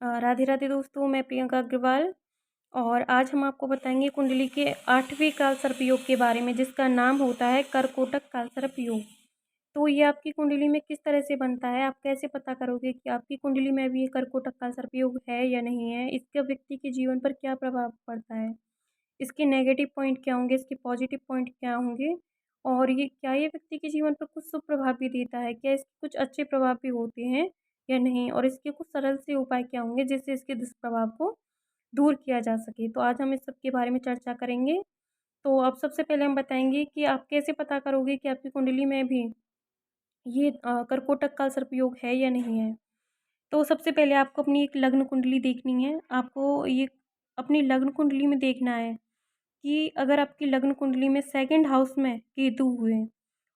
राधे राधे दोस्तों, मैं प्रियंका अग्रवाल और आज हम आपको बताएंगे कुंडली के 8वें कालसर्प योग के बारे में, जिसका नाम होता है कर्कोटक कालसर्प योग। तो ये आपकी कुंडली में किस तरह से बनता है, आप कैसे पता करोगे कि आपकी कुंडली में भी ये कर्कोटक कालसर्प योग है या नहीं है, इसका व्यक्ति के जीवन पर क्या प्रभाव पड़ता है, इसके नेगेटिव पॉइंट क्या होंगे, इसके पॉजिटिव पॉइंट क्या होंगे, और ये व्यक्ति के जीवन पर कुछ शुभ प्रभाव भी देता है, क्या इसके कुछ अच्छे प्रभाव भी होते हैं या नहीं, और इसके कुछ सरल से उपाय क्या होंगे जिससे इसके दुष्प्रभाव को दूर किया जा सके। तो आज हम इस सब के बारे में चर्चा करेंगे। तो अब सबसे पहले हम बताएंगे कि आप कैसे पता करोगे कि आपकी कुंडली में भी ये कर्कोटक का सर्पयोग है या नहीं है। तो सबसे पहले आपको अपनी एक लग्न कुंडली देखनी है। आपको ये अपनी लग्न कुंडली में देखना है कि अगर आपकी लग्न कुंडली में सेकंड हाउस में केतु हुए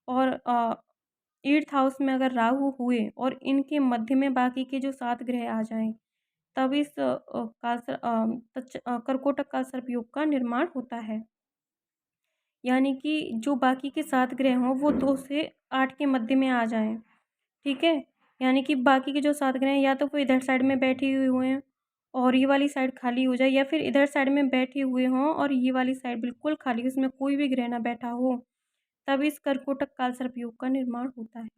और 8th हाउस में अगर राहु हुए और इनके मध्य में बाकी के जो 7 ग्रह आ जाएं, तब इस कर्कोटक का सर्पयोग का निर्माण होता है। यानी कि जो बाकी के 7 ग्रह हों वो 2 से 8 के मध्य में आ जाएं, ठीक है। यानी कि बाकी के जो 7 ग्रह हैं या तो वो इधर साइड में बैठे हुए हैं और ये वाली साइड खाली हो जाए, या फिर इधर साइड में बैठे हुए हों और ये वाली साइड बिल्कुल खाली, उसमें कोई भी ग्रह ना बैठा हो, तब इस कर्कोटक काल सर्पयोग का निर्माण होता है।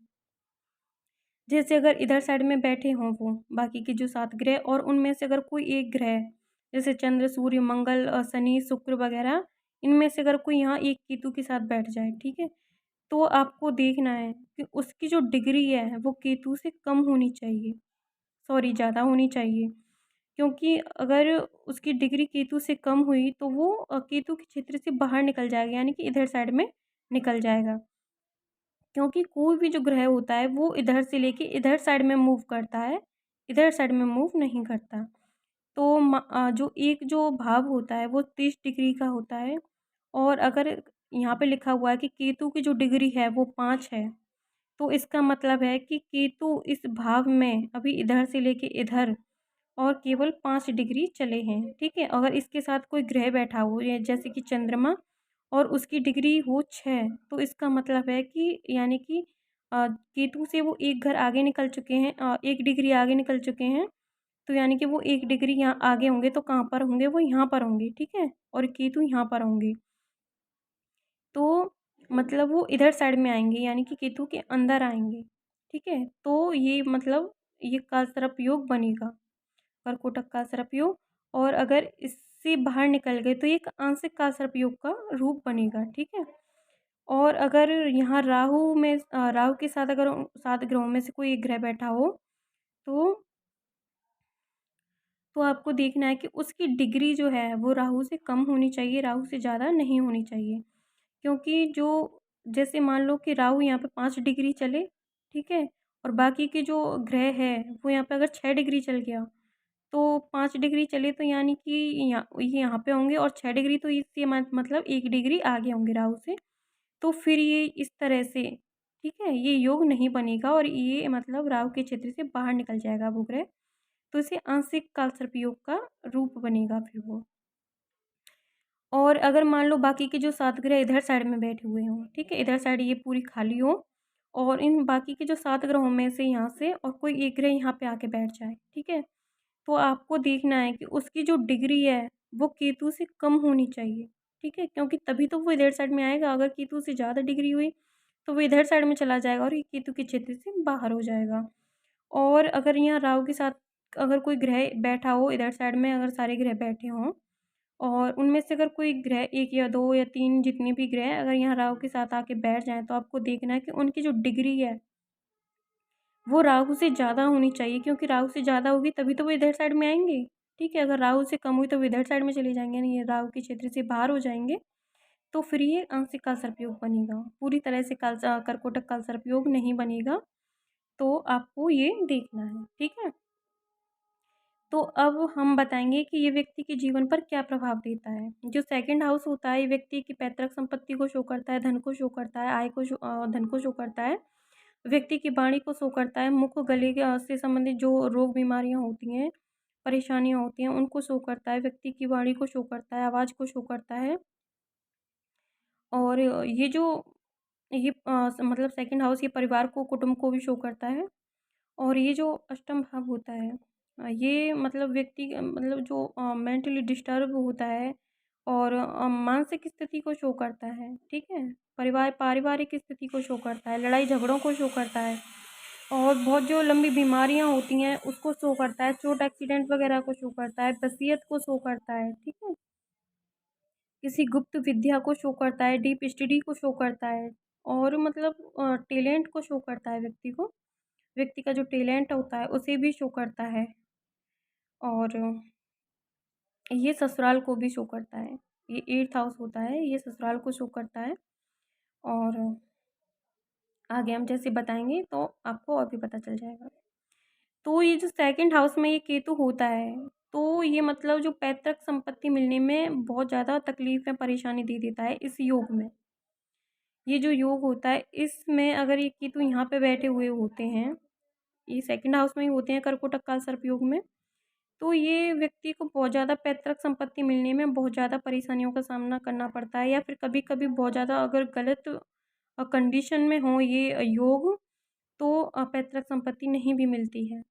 जैसे अगर इधर साइड में बैठे हों वो बाकी के जो 7 ग्रह और उनमें से अगर कोई एक ग्रह, जैसे चंद्र, सूर्य, मंगल, शनि, शुक्र वगैरह, इनमें से अगर कोई यहाँ एक केतु के साथ बैठ जाए, ठीक है, तो आपको देखना है कि उसकी जो डिग्री है वो केतु से कम होनी चाहिए, सॉरी ज़्यादा होनी चाहिए। क्योंकि अगर उसकी डिग्री केतु से कम हुई तो वो केतु के क्षेत्र से बाहर निकल जाएगा, यानी कि इधर साइड में निकल जाएगा। क्योंकि कोई भी जो ग्रह होता है वो इधर से लेके इधर साइड में मूव करता है, इधर साइड में मूव नहीं करता। तो जो एक जो भाव होता है वो 30 डिग्री का होता है, और अगर यहाँ पे लिखा हुआ है कि केतु की जो डिग्री है वो 5 है, तो इसका मतलब है कि केतु इस भाव में अभी इधर से लेके इधर और केवल 5 डिग्री चले हैं, ठीक है। अगर इसके साथ कोई ग्रह बैठा हो जैसे कि चंद्रमा और उसकी डिग्री हो 6, तो इसका मतलब है कि यानी कि केतु से वो एक घर आगे निकल चुके हैं, 1 डिग्री आगे निकल चुके हैं। तो यानी कि वो 1 डिग्री यहाँ आगे होंगे तो कहाँ पर होंगे, वो यहाँ पर होंगे, ठीक है, और केतु यहाँ पर होंगे। तो मतलब वो इधर साइड में आएंगे, यानी कि केतु के अंदर आएंगे, ठीक है। तो ये मतलब ये कालसर्प योग बनेगा, कर्कोटक कालसर्प योग। और अगर इससे बाहर निकल गए तो ये एक आंशिक कालसर्प योग का रूप बनेगा, ठीक है। और अगर यहाँ राहु में राहु के साथ अगर 7 ग्रहों में से कोई एक ग्रह बैठा हो, तो आपको देखना है कि उसकी डिग्री जो है वो राहु से कम होनी चाहिए, राहु से ज़्यादा नहीं होनी चाहिए। क्योंकि जो जैसे मान लो कि राहु यहाँ पे 5 डिग्री चले, ठीक है, और बाकी के जो ग्रह है वो यहाँ पे अगर 6 डिग्री चल गया, तो 5 डिग्री चले तो यानी कि ये यहाँ पे होंगे, और 6 डिग्री तो इससे मतलब 1 डिग्री आगे होंगे राहु से। तो फिर ये इस तरह से, ठीक है, ये योग नहीं बनेगा और ये मतलब राहु के क्षेत्र से बाहर निकल जाएगा वो ग्रह। तो इसे आंशिक कालसर्प योग का रूप बनेगा फिर वो। और अगर मान लो बाकी के जो 7 ग्रह इधर साइड में बैठे हुए हों, ठीक है, इधर साइड ये पूरी खाली हो और इन बाकी के जो 7 ग्रहों में से यहाँ से और कोई एक ग्रह यहाँ पे आके बैठ जाए, ठीक है, तो आपको देखना है कि उसकी जो डिग्री है वो केतु से कम होनी चाहिए, ठीक है, क्योंकि तभी तो वो इधर साइड में आएगा। अगर केतु से ज़्यादा डिग्री हुई तो वो इधर साइड में चला जाएगा और ये केतु के क्षेत्र से बाहर हो जाएगा। और अगर यहाँ राहु के साथ अगर कोई ग्रह बैठा हो, इधर साइड में अगर सारे ग्रह बैठे हों और उनमें से अगर कोई ग्रह 1 या 2 या 3 जितने भी ग्रह अगर यहाँ राहु के साथ आके बैठ जाएँ, तो आपको देखना है कि उनकी जो डिग्री है वो राहु से ज़्यादा होनी चाहिए, क्योंकि राहु से ज़्यादा होगी तभी तो वो इधर साइड में आएँगे, ठीक है। अगर राहु से कम हुई तो वो इधर साइड में चले जाएँगे, यानी ये राहु के क्षेत्र से बाहर हो जाएँगे, तो फिर ये आंशिक कालसर्पयोग बनेगा। पूरी तरह से कर्कोटक कालसर्पयोग नहीं बनेगा, तो आपको ये देखना है, ठीक है। तो अब हम बताएंगे कि ये व्यक्ति के जीवन पर क्या प्रभाव देता है। जो सेकंड हाउस होता है ये व्यक्ति की पैतृक संपत्ति को शो करता है, धन को शो करता है, आय को धन को शो करता है, व्यक्ति की वाणी को शो करता है, मुख गले के से संबंधित जो रोग बीमारियां होती हैं, परेशानियां होती हैं, उनको शो करता है, व्यक्ति की वाणी को शो करता है, आवाज़ को शो करता है। और ये जो ये मतलब सेकंड हाउस ये परिवार को, कुटुंब को भी शो करता है। और ये जो अष्टम भाव होता है ये मतलब व्यक्ति मतलब जो मेंटली डिस्टर्ब होता है और मानसिक स्थिति को शो करता है, ठीक है? पारिवारिक स्थिति को शो करता है, लड़ाई झगड़ों को शो करता है और बहुत जो लंबी बीमारियाँ होती हैं उसको शो करता है, चोट एक्सीडेंट वगैरह को शो करता है, वसीयत को शो करता है, ठीक है? किसी गुप्त विद्या को शो करता है, डीप स्टडी को शो करता है और मतलब टैलेंट को शो करता है व्यक्ति को। व्यक्ति का जो टैलेंट होता है उसे भी शो करता है और ये ससुराल को भी शो करता है। ये 8th हाउस होता है, ये ससुराल को शो करता है और आगे हम जैसे बताएँगे तो आपको और भी पता चल जाएगा। तो ये जो 2nd हाउस में ये केतु होता है, तो ये मतलब जो पैतृक संपत्ति मिलने में बहुत ज़्यादा तकलीफ़ या परेशानी दे देता है इस योग में। ये जो योग होता है इसमें अगर ये केतु यहाँ पे बैठे हुए होते हैं, ये 2nd हाउस में ही होते हैं कर्कोटक काल सर्प योग में, तो ये व्यक्ति को बहुत ज़्यादा पैतृक संपत्ति मिलने में बहुत ज़्यादा परेशानियों का सामना करना पड़ता है या फिर कभी-कभी बहुत ज़्यादा अगर गलत कंडीशन में हो ये योग तो पैतृक संपत्ति नहीं भी मिलती है।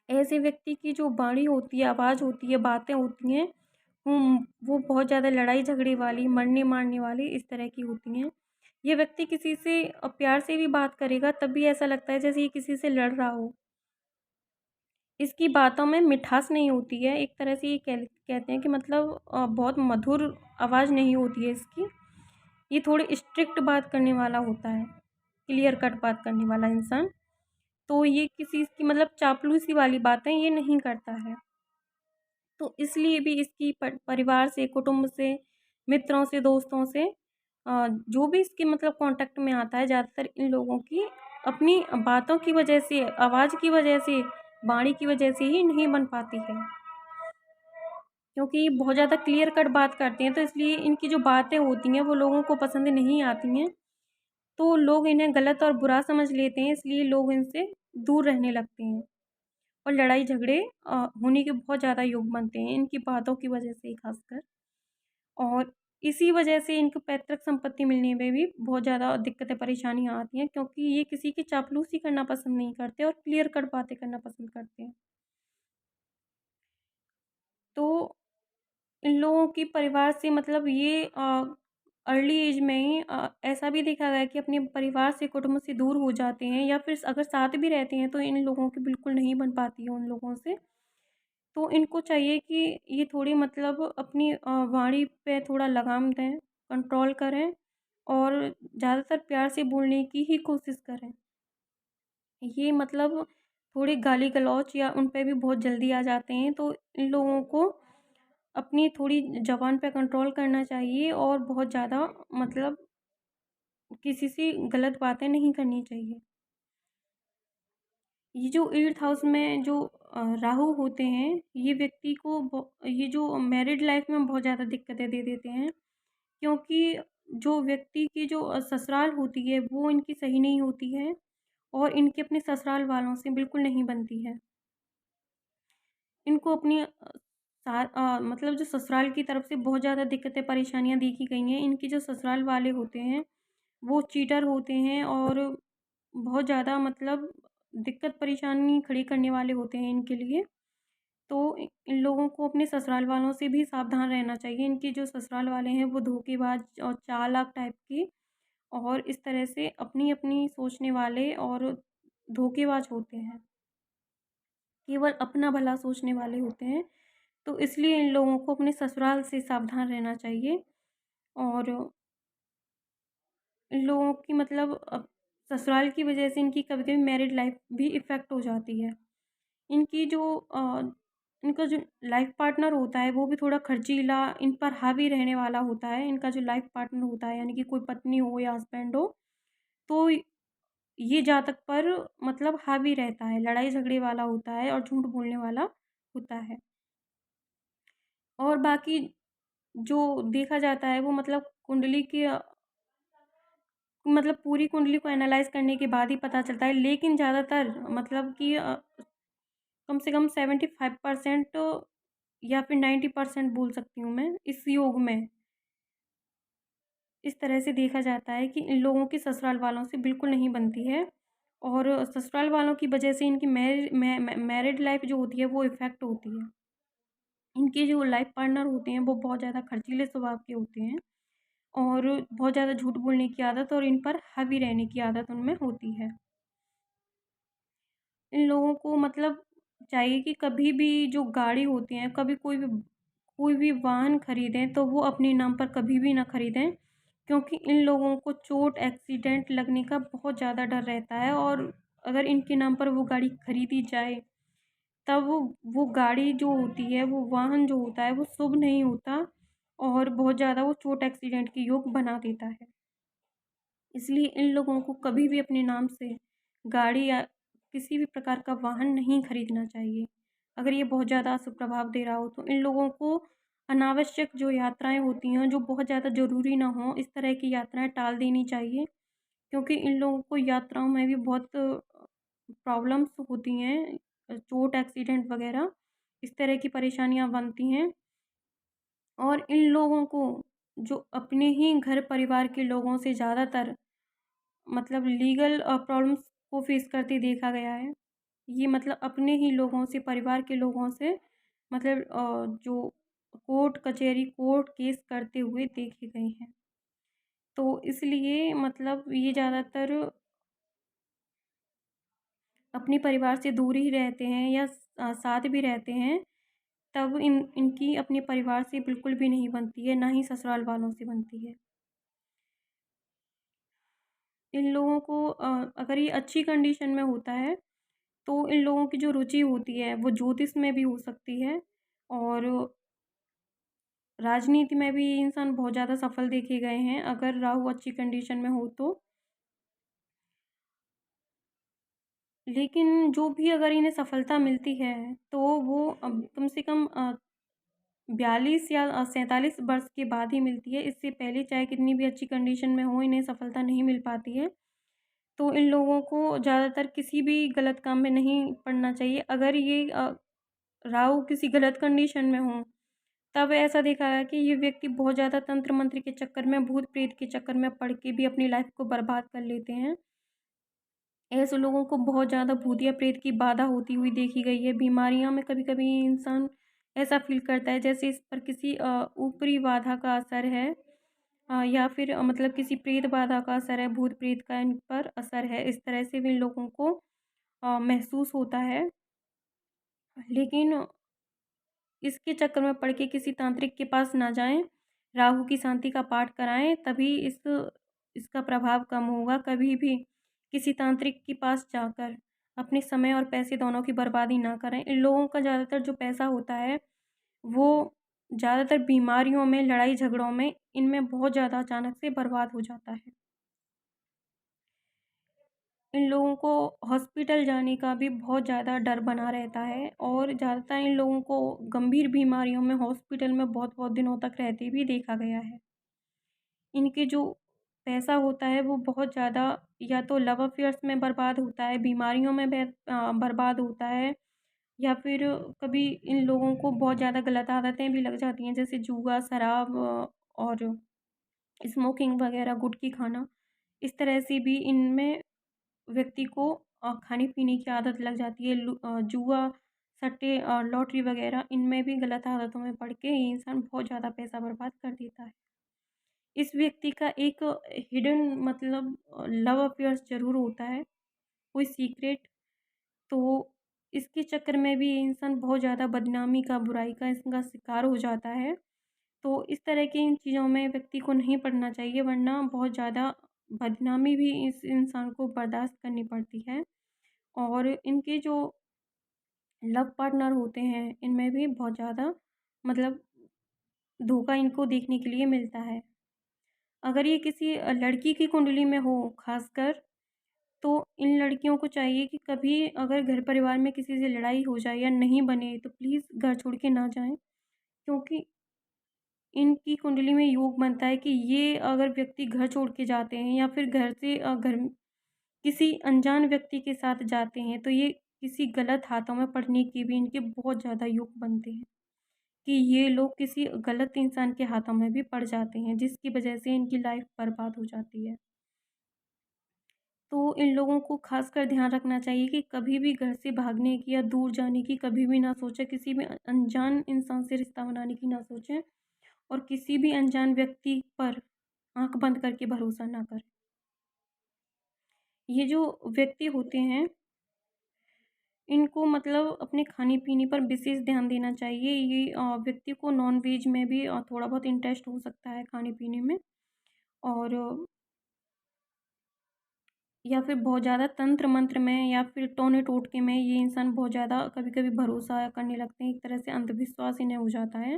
ऐसे व्यक्ति की जो वाणी होती है, आवाज़ होती है, बातें होती हैं, वो बहुत ज़्यादा लड़ाई झगड़े वाली, मरने-मारने वाली इस तरह की होती हैं। ये व्यक्ति किसी से प्यार से भी बात करेगा तब भी ऐसा लगता है जैसे ये किसी से लड़ रहा हो। इसकी बातों में मिठास नहीं होती है, एक तरह से ये कहते हैं कि मतलब बहुत मधुर आवाज़ नहीं होती है इसकी। ये थोड़ी स्ट्रिक्ट बात करने वाला होता है, क्लियर कट बात करने वाला इंसान। तो ये किसी की मतलब चापलूसी वाली बातें ये नहीं करता है। तो इसलिए भी इसकी परिवार से, कुटुंब से, मित्रों से, दोस्तों से जो भी इसके मतलब कॉन्टैक्ट में आता है ज़्यादातर इन लोगों की अपनी बातों की वजह से, आवाज़ की वजह से, वाणी की वजह से ही नहीं बन पाती है। क्योंकि ये बहुत ज़्यादा क्लियर कट बात करते हैं तो इसलिए इनकी जो बातें होती हैं वो लोगों को पसंद नहीं आती हैं। तो लोग इन्हें गलत और बुरा समझ लेते हैं इसलिए लोग इनसे दूर रहने लगते हैं। और लड़ाई झगड़े होने के बहुत ज़्यादा योग बनते हैं इनकी बातों की वजह से खासकर और इसी वजह से इनको पैतृक संपत्ति मिलने में भी बहुत ज़्यादा दिक्कतें परेशानियाँ आती हैं क्योंकि ये किसी की चापलूसी करना पसंद नहीं करते और क्लियर कट बातें करना पसंद करते हैं। तो इन लोगों की परिवार से मतलब ये अर्ली एज में ही ऐसा भी देखा गया है कि अपने परिवार से, कुटुंब से दूर हो जाते हैं या फिर अगर साथ भी रहते हैं तो इन लोगों की बिल्कुल नहीं बन पाती है उन लोगों से। तो इनको चाहिए कि ये थोड़ी मतलब अपनी वाणी पे थोड़ा लगाम दें, कंट्रोल करें और ज़्यादातर प्यार से बोलने की ही कोशिश करें। ये मतलब थोड़ी गाली-गलौच या उन पे भी बहुत जल्दी आ जाते हैं, तो इन लोगों को अपनी थोड़ी ज़बान पे कंट्रोल करना चाहिए और बहुत ज़्यादा मतलब किसी से गलत बातें नहीं करनी चाहिए। ये जो 8th हाउस में जो राहु होते हैं, ये व्यक्ति को ये जो मैरिड लाइफ में बहुत ज़्यादा दिक्कतें दे देते हैं, क्योंकि जो व्यक्ति की जो ससुराल होती है, वो इनकी सही नहीं होती है और इनकी अपने ससुराल वालों से बिल्कुल नहीं बनती है। इनको अपनी मतलब जो ससुराल की तरफ से बहुत ज़्यादा दिक्कतें, परेशानियाँ देखी गई हैं। इनके जो ससुराल वाले होते हैं, वो चीटर होते हैं और बहुत ज़्यादा मतलब दिक्कत परेशानी खड़ी करने वाले होते हैं इनके लिए। तो इन लोगों को अपने ससुराल वालों से भी सावधान रहना चाहिए। इनके जो ससुराल वाले हैं वो धोखेबाज और चालाक टाइप के और इस तरह से अपनी-अपनी सोचने वाले और धोखेबाज होते हैं। केवल अपना भला सोचने वाले होते हैं। तो इसलिए इन लोगों को अपने ससुराल से सावधान रहना चाहिए और इन लोगों की मतलब ससुराल की वजह से इनकी कभी-कभी मैरिड लाइफ भी इफ़ेक्ट हो जाती है। इनकी जो इनका जो लाइफ पार्टनर होता है वो भी थोड़ा खर्चीला, इन पर हावी रहने वाला होता है। इनका जो लाइफ पार्टनर होता है यानी कि कोई पत्नी हो या हस्बैंड हो, तो ये जातक पर मतलब हावी रहता है, लड़ाई झगड़े वाला होता है और झूठ बोलने वाला होता है। और बाकी जो देखा जाता है वो मतलब कुंडली की मतलब पूरी कुंडली को एनालाइज़ करने के बाद ही पता चलता है, लेकिन ज़्यादातर मतलब कि कम से कम 75% या फिर 90% बोल सकती हूँ मैं, इस योग में इस तरह से देखा जाता है कि इन लोगों की ससुराल वालों से बिल्कुल नहीं बनती है और ससुराल वालों की वजह से इनकी मैरिड लाइफ जो होती है वो इफ़ेक्ट होती है। इनके जो लाइफ पार्टनर होते हैं वो बहुत ज़्यादा खर्चीले स्वभाव के होते हैं और बहुत ज़्यादा झूठ बोलने की आदत और इन पर हावी रहने की आदत उनमें होती है। इन लोगों को मतलब चाहिए कि कभी भी जो गाड़ी होती है, कभी कोई भी वाहन खरीदें तो वो अपने नाम पर कभी भी ना खरीदें, क्योंकि इन लोगों को चोट, एक्सीडेंट लगने का बहुत ज़्यादा डर रहता है और अगर इनके नाम पर वो गाड़ी खरीदी जाए, तब वो गाड़ी जो होती है, वो वाहन जो होता है, वो शुभ नहीं होता और बहुत ज़्यादा वो चोट, एक्सीडेंट के योग बना देता है। इसलिए इन लोगों को कभी भी अपने नाम से गाड़ी या किसी भी प्रकार का वाहन नहीं खरीदना चाहिए। अगर ये बहुत ज़्यादा अशुभ प्रभाव दे रहा हो तो इन लोगों को अनावश्यक जो यात्राएँ होती हैं, जो बहुत ज़्यादा ज़रूरी ना हों, इस तरह की यात्राएँ टाल देनी चाहिए, क्योंकि इन लोगों को यात्राओं में भी बहुत प्रॉब्लम्स होती हैं, चोट, एक्सीडेंट वग़ैरह इस तरह की परेशानियाँ बनती हैं और इन लोगों को जो अपने ही घर परिवार के लोगों से ज़्यादातर मतलब लीगल प्रॉब्लम्स को फेस करते देखा गया है। ये मतलब अपने ही लोगों से, परिवार के लोगों से मतलब जो कोर्ट कचहरी, कोर्ट केस करते हुए देखे गए हैं। तो इसलिए मतलब ये ज़्यादातर अपने परिवार से दूर ही रहते हैं या साथ भी रहते हैं, तब इनकी अपने परिवार से बिल्कुल भी नहीं बनती है, ना ही ससुराल वालों से बनती है। इन लोगों को अगर ये अच्छी कंडीशन में होता है तो इन लोगों की जो रुचि होती है वो ज्योतिष में भी हो सकती है और राजनीति में भी ये इंसान बहुत ज़्यादा सफल देखे गए हैं अगर राहु अच्छी कंडीशन में हो तो। लेकिन जो भी अगर इन्हें सफलता मिलती है तो वो कम से कम 42 या 47 वर्ष के बाद ही मिलती है। इससे पहले चाहे कितनी भी अच्छी कंडीशन में हो, इन्हें सफलता नहीं मिल पाती है। तो इन लोगों को ज़्यादातर किसी भी गलत काम में नहीं पड़ना चाहिए। अगर ये राहु किसी गलत कंडीशन में हो, तब ऐसा देखा है कि ये व्यक्ति बहुत ज़्यादा तंत्र मंत्र के चक्कर में, भूत प्रेत के चक्कर में पड़ के भी अपनी लाइफ को बर्बाद कर लेते हैं। ऐसे लोगों को बहुत ज़्यादा भूत या प्रेत की बाधा होती हुई देखी गई है। बीमारियों में कभी-कभी इंसान ऐसा फ़ील करता है जैसे इस पर किसी ऊपरी बाधा का असर है, या फिर मतलब किसी प्रेत बाधा का असर है, भूत प्रेत का इन पर असर है। इस तरह से भी लोगों को महसूस होता है। लेकिन इसके चक्कर में पड़ के किसी तांत्रिक के पास ना जाएँ, राहु की शांति का पाठ कराएँ, तभी इसका प्रभाव कम होगा। कभी भी किसी तांत्रिक के पास जाकर अपने समय और पैसे दोनों की बर्बादी ना करें। इन लोगों का ज़्यादातर जो पैसा होता है, वो ज़्यादातर बीमारियों में, लड़ाई झगड़ों में, इनमें बहुत ज़्यादा अचानक से बर्बाद हो जाता है। इन लोगों को हॉस्पिटल जाने का भी बहुत ज़्यादा डर बना रहता है और ज़्यादातर इन लोगों को गंभीर बीमारियों में हॉस्पिटल में बहुत-बहुत दिनों तक रहते भी देखा गया है। इनके जो पैसा होता है वो बहुत ज़्यादा या तो लव अफ़ेयर्स में बर्बाद होता है, बीमारियों में बर्बाद होता है या फिर कभी इन लोगों को बहुत ज़्यादा गलत आदतें भी लग जाती हैं, जैसे जुआ, शराब और स्मोकिंग वग़ैरह, गुटखी खाना। इस तरह से भी इनमें व्यक्ति को खाने-पीने की आदत लग जाती है। जुआ, सट्टे और लॉटरी वग़ैरह इनमें भी गलत आदतों में पड़ के ये इंसान बहुत ज़्यादा पैसा बर्बाद कर देता है। इस व्यक्ति का एक हिडन मतलब लव अफ़ेयर्स ज़रूर होता है, कोई सीक्रेट। तो इसके चक्कर में भी ये इंसान बहुत ज़्यादा बदनामी का, बुराई का इसका शिकार हो जाता है। तो इस तरह की इन चीज़ों में व्यक्ति को नहीं पड़ना चाहिए, वरना बहुत ज़्यादा बदनामी भी इस इंसान को बर्दाश्त करनी पड़ती है और इनके जो लव पार्टनर होते हैं, इनमें भी बहुत ज़्यादा मतलब धोखा इनको देखने के लिए मिलता है। अगर ये किसी लड़की की कुंडली में हो ख़ासकर, तो इन लड़कियों को चाहिए कि कभी अगर घर परिवार में किसी से लड़ाई हो जाए या नहीं बने, तो प्लीज़ घर छोड़ के ना जाएँ, क्योंकि इनकी कुंडली में योग बनता है कि ये अगर व्यक्ति घर छोड़ के जाते हैं या फिर घर से घर किसी अनजान व्यक्ति के साथ जाते हैं, तो ये किसी गलत हाथों में पड़ने के भी इनके बहुत ज़्यादा योग बनते हैं कि ये लोग किसी गलत इंसान के हाथों में भी पड़ जाते हैं, जिसकी वजह से इनकी लाइफ बर्बाद हो जाती है। तो इन लोगों को खासकर ध्यान रखना चाहिए कि कभी भी घर से भागने की या दूर जाने की कभी भी ना सोचें, किसी भी अनजान इंसान से रिश्ता बनाने की ना सोचें और किसी भी अनजान व्यक्ति पर आँख बंद करके भरोसा ना करें। ये जो व्यक्ति होते हैं, इनको मतलब अपने खाने-पीने पर विशेष ध्यान देना चाहिए। ये व्यक्ति को नॉन-वेज में भी थोड़ा बहुत इंटरेस्ट हो सकता है खाने-पीने में, और या फिर बहुत ज़्यादा तंत्र-मंत्र में या फिर टोने-टोटके में ये इंसान बहुत ज़्यादा कभी-कभी भरोसा करने लगते हैं। एक तरह से अंधविश्वास इन्हें हो जाता है।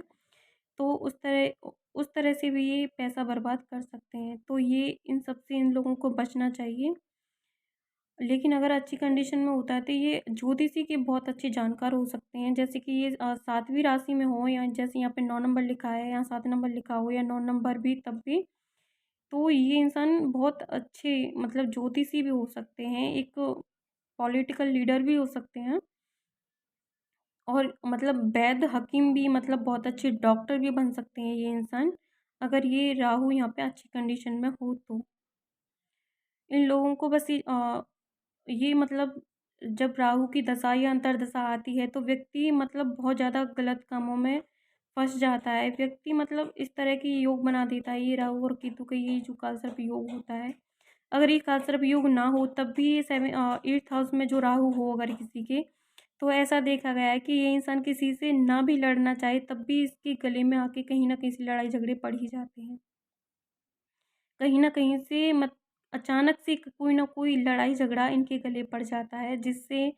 तो उस तरह से भी ये पैसा बर्बाद कर सकते हैं। तो ये इन सब से इन लोगों को बचना चाहिए। लेकिन अगर अच्छी कंडीशन में होता है तो ये ज्योतिषी के बहुत अच्छे जानकार हो सकते हैं। जैसे कि ये 7वीं राशि में हो, या जैसे यहाँ पे 9 नंबर लिखा है या 7 नंबर लिखा हो या 9 नंबर भी, तब भी तो ये इंसान बहुत अच्छे मतलब ज्योतिषी भी हो सकते हैं, एक पॉलिटिकल लीडर भी हो सकते हैं, और मतलब वैद्य हकीम भी, मतलब बहुत अच्छे डॉक्टर भी बन सकते हैं ये इंसान, अगर ये राहु यहाँ पे अच्छी कंडीशन में हो तो। इन लोगों को बस ये मतलब जब राहु की दशा या अंतर्दशा आती है तो व्यक्ति मतलब बहुत ज़्यादा गलत कामों में फँस जाता है। व्यक्ति मतलब इस तरह की योग बना देता है, ये राहु और केतु का ये जो कालसर्प योग होता है। अगर ये कालसर्प योग ना हो तब भी ये 8th हाउस में जो राहु हो अगर किसी के, तो ऐसा देखा गया है कि ये इंसान किसी से ना भी लड़ना चाहे तब भी इसके गले में आके कहीं न कहीं से लड़ाई झगड़े पड़ ही जाते हैं। कहीं न कहीं से अचानक से कोई न कोई लड़ाई झगड़ा इनके गले पड़ जाता है, जिससे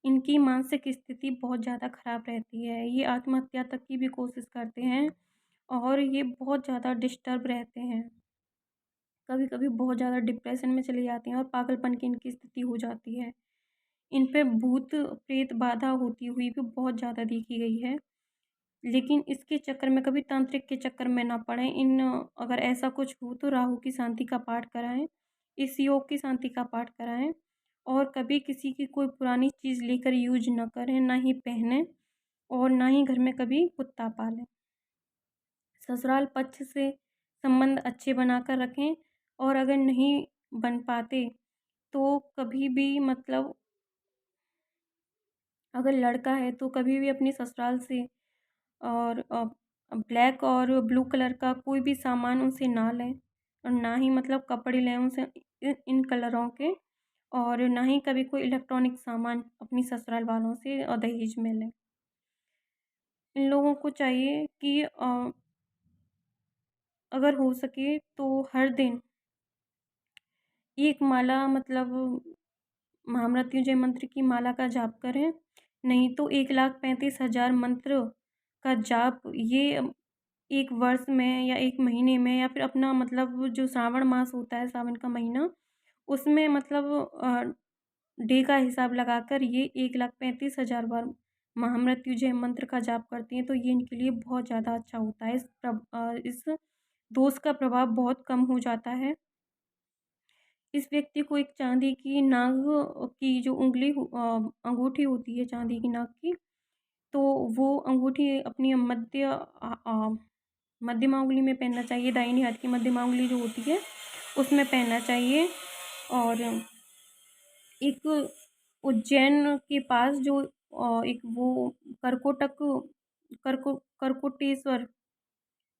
इनकी मानसिक स्थिति बहुत ज़्यादा खराब रहती है। ये आत्महत्या तक की भी कोशिश करते हैं और ये बहुत ज़्यादा डिस्टर्ब रहते हैं। कभी-कभी बहुत ज़्यादा डिप्रेशन में चले जाते हैं और पागलपन की इनकी स्थिति हो जाती है। इन पे भूत-प्रेत बाधा होती हुई भी बहुत ज़्यादा देखी गई है। लेकिन इसके चक्कर में, कभी तांत्रिक के चक्कर में ना पड़ें। अगर ऐसा कुछ हो तो राहु की शांति का पाठ कराएँ, इस योग की शांति का पाठ कराएँ, और कभी किसी की कोई पुरानी चीज़ लेकर यूज़ ना करें, ना ही पहनें, और ना ही घर में कभी कुत्ता पालें। ससुराल पक्ष से संबंध अच्छे बनाकर रखें, और अगर नहीं बन पाते तो कभी भी मतलब अगर लड़का है तो कभी भी अपने ससुराल से और ब्लैक और ब्लू कलर का कोई भी सामान उनसे ना लें, और ना ही मतलब कपड़े लें उनसे इन कलरों के, और ना ही कभी कोई इलेक्ट्रॉनिक सामान अपनी ससुराल वालों से दहेज में लें। इन लोगों को चाहिए कि अगर हो सके तो हर दिन एक माला, मतलब महामृत्युंजय मंत्र की माला का जाप करें, नहीं तो 1,35,000 मंत्र का जाप ये 1 वर्ष में या 1 महीने में, या फिर अपना मतलब जो श्रावण मास होता है, सावन का महीना, उसमें मतलब डे का हिसाब लगाकर ये 1,35,000 बार महामृत्युंजय मंत्र का जाप करती हैं, तो ये इनके लिए बहुत ज़्यादा अच्छा होता है। इस दोष का प्रभाव बहुत कम हो जाता है। इस व्यक्ति को एक चांदी की नाग की जो अंगूठी होती है चांदी की नाग की, तो वो अंगूठी अपनी मध्यमा उंगली में पहनना चाहिए, दाहिनी हाथ की मध्यमा उंगली जो होती है उसमें पहनना चाहिए। और एक उज्जैन के पास जो एक वो करकोटक करकोटेश्वर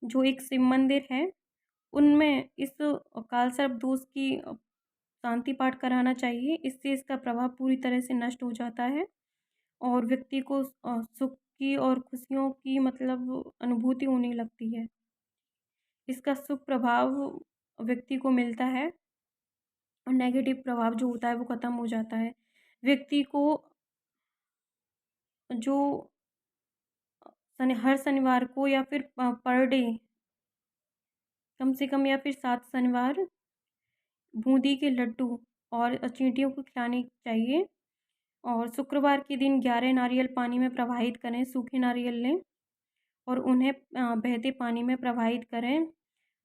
जो एक शिव मंदिर है, उनमें इस कालसर्प दोष की शांति पाठ कराना चाहिए। इससे इसका प्रभाव पूरी तरह से नष्ट हो जाता है और व्यक्ति को सुख की और खुशियों की मतलब अनुभूति होने लगती है। इसका शुभ प्रभाव व्यक्ति को मिलता है और नेगेटिव प्रभाव जो होता है वो ख़त्म हो जाता है। व्यक्ति को जो हर शनिवार को या फिर पर डे कम से कम या फिर 7 शनिवार बूंदी के लड्डू और चींटियों को खिलानी चाहिए। और शुक्रवार के दिन 11 नारियल पानी में प्रवाहित करें, सूखे नारियल लें और उन्हें बहते पानी में प्रवाहित करें।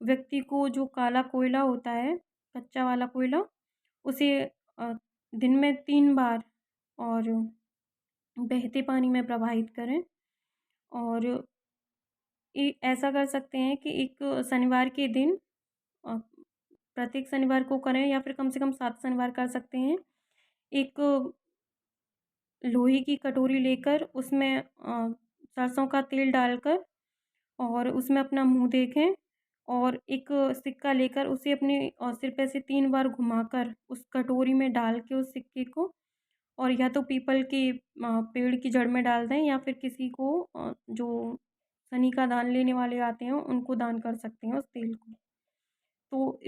व्यक्ति को जो काला कोयला होता है, कच्चा वाला कोयला, उसे अ, दिन में 3 बार और बहते पानी में प्रवाहित करें। और ऐसा कर सकते हैं कि एक शनिवार के दिन प्रत्येक शनिवार को करें या फिर कम से कम 7 शनिवार कर सकते हैं। एक लोहे की कटोरी लेकर उसमें सरसों का तेल डालकर और उसमें अपना मुँह देखें और एक सिक्का लेकर उसे अपने सिर पे से 3 बार घुमाकर उस कटोरी में डाल के उस सिक्के को और या तो पीपल के पेड़ की जड़ में डाल दें या फिर किसी को जो शनि का दान लेने वाले आते हैं उनको दान कर सकते हैं उस तेल को। तो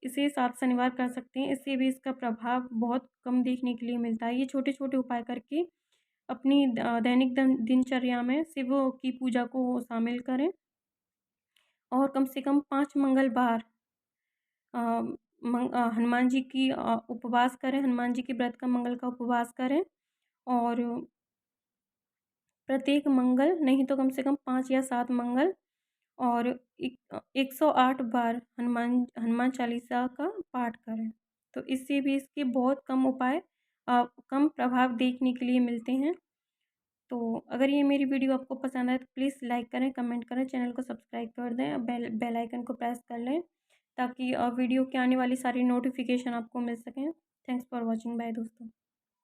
इसे 7 शनिवार कर सकते हैं, इससे भी इसका प्रभाव बहुत कम देखने के लिए मिलता है। ये छोटे-छोटे उपाय करके अपनी दैनिक दिनचर्या में शिव की पूजा को शामिल करें और कम से कम 5 मंगलवार हनुमान जी की उपवास करें, हनुमान जी के व्रत का मंगल का उपवास करें और प्रत्येक मंगल नहीं तो कम से कम 5 या 7 मंगल और 108 बार हनुमान चालीसा का पाठ करें। तो इससे भी इसके बहुत कम उपाय कम प्रभाव देखने के लिए मिलते हैं। तो अगर ये मेरी वीडियो आपको पसंद आए तो प्लीज़ लाइक करें, कमेंट करें, चैनल को सब्सक्राइब कर दें, बेल आइकन को प्रेस कर लें ताकि वीडियो के आने वाली सारी नोटिफिकेशन आपको मिल सकें। थैंक्स फॉर वॉचिंग, बाय दोस्तों।